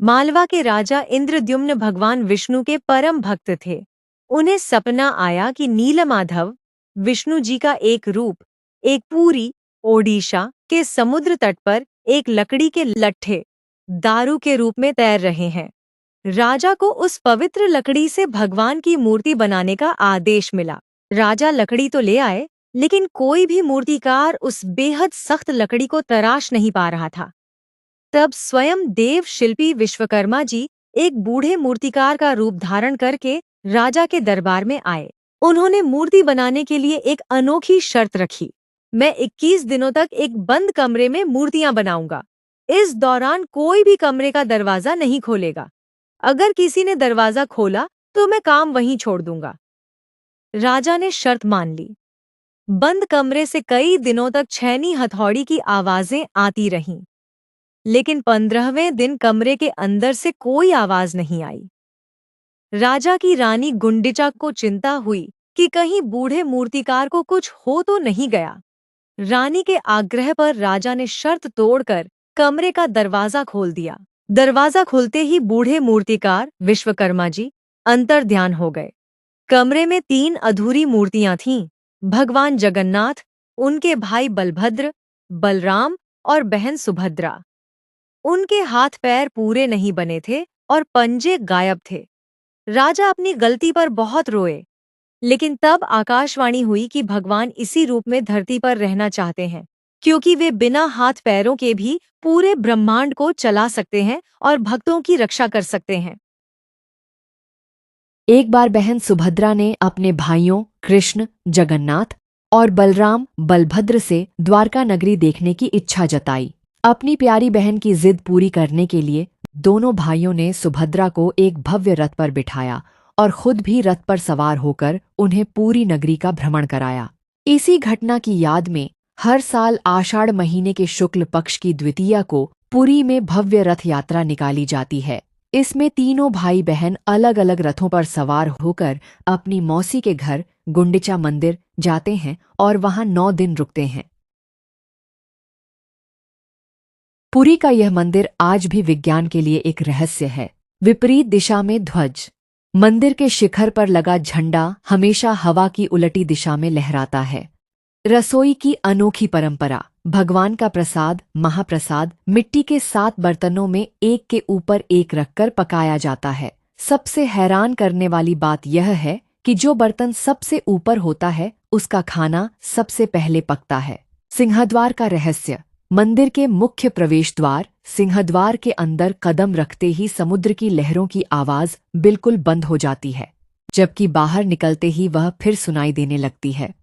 मालवा के राजा इंद्रद्युम्न भगवान विष्णु के परम भक्त थे। उन्हें सपना आया कि नीलमाधव, विष्णु जी का एक रूप, एक पूरी ओडिशा के समुद्र तट पर एक लकड़ी के लट्ठे दारू के रूप में तैर रहे हैं। राजा को उस पवित्र लकड़ी से भगवान की मूर्ति बनाने का आदेश मिला। राजा लकड़ी तो ले आए, लेकिन कोई भी मूर्तिकार उस बेहद सख्त लकड़ी को तराश नहीं पा रहा था। तब स्वयं देव शिल्पी विश्वकर्मा जी एक बूढ़े मूर्तिकार का रूप धारण करके राजा के दरबार में आए। उन्होंने मूर्ति बनाने के लिए एक अनोखी शर्त रखी। मैं 21 दिनों तक एक बंद कमरे में मूर्तियां बनाऊंगा। इस दौरान कोई भी कमरे का दरवाजा नहीं खोलेगा। अगर किसी ने दरवाजा खोला तो मैं काम वहीं छोड़ दूंगा। राजा ने शर्त मान ली। बंद कमरे से कई दिनों तक छैनी हथौड़ी की आवाजें आती रहीं, लेकिन 15वें दिन कमरे के अंदर से कोई आवाज नहीं आई। राजा की रानी गुंडिचा को चिंता हुई कि कहीं बूढ़े मूर्तिकार को कुछ हो तो नहीं गया। रानी के आग्रह पर राजा ने शर्त तोड़कर कमरे का दरवाजा खोल दिया। दरवाजा खुलते ही बूढ़े मूर्तिकार विश्वकर्मा जी अंतर्ध्यान हो गए। कमरे में 3 अधूरी मूर्तियां थीं, भगवान जगन्नाथ, उनके भाई बलभद्र, बलराम और बहन सुभद्रा। उनके हाथ पैर पूरे नहीं बने थे और पंजे गायब थे। राजा अपनी गलती पर बहुत रोए, लेकिन तब आकाशवाणी हुई कि भगवान इसी रूप में धरती पर रहना चाहते हैं, क्योंकि वे बिना हाथ पैरों के भी पूरे ब्रह्मांड को चला सकते हैं और भक्तों की रक्षा कर सकते हैं। एक बार बहन सुभद्रा ने अपने भाइयों कृष्ण, जगन्नाथ और बलराम, बलभद्र से द्वारका नगरी देखने की इच्छा जताई। अपनी प्यारी बहन की जिद पूरी करने के लिए दोनों भाइयों ने सुभद्रा को एक भव्य रथ पर बिठाया और खुद भी रथ पर सवार होकर उन्हें पूरी नगरी का भ्रमण कराया। इसी घटना की याद में हर साल आषाढ़ महीने के शुक्ल पक्ष की द्वितीया को पुरी में भव्य रथ यात्रा निकाली जाती है। इसमें तीनों भाई बहन अलग अलग रथों पर सवार होकर अपनी मौसी के घर गुंडिचा मंदिर जाते हैं और वहां 9 दिन रुकते हैं। पुरी का यह मंदिर आज भी विज्ञान के लिए एक रहस्य है। विपरीत दिशा में ध्वज, मंदिर के शिखर पर लगा झंडा हमेशा हवा की उलटी दिशा में लहराता है। रसोई की अनोखी परंपरा, भगवान का प्रसाद महाप्रसाद मिट्टी के 7 बर्तनों में एक के ऊपर एक रखकर पकाया जाता है। सबसे हैरान करने वाली बात यह है कि जो बर्तन सबसे ऊपर होता है उसका खाना सबसे पहले पकता है। सिंहद्वार का रहस्य, मंदिर के मुख्य प्रवेश द्वार सिंहद्वार के अंदर कदम रखते ही समुद्र की लहरों की आवाज बिल्कुल बंद हो जाती है, जबकि बाहर निकलते ही वह फिर सुनाई देने लगती है।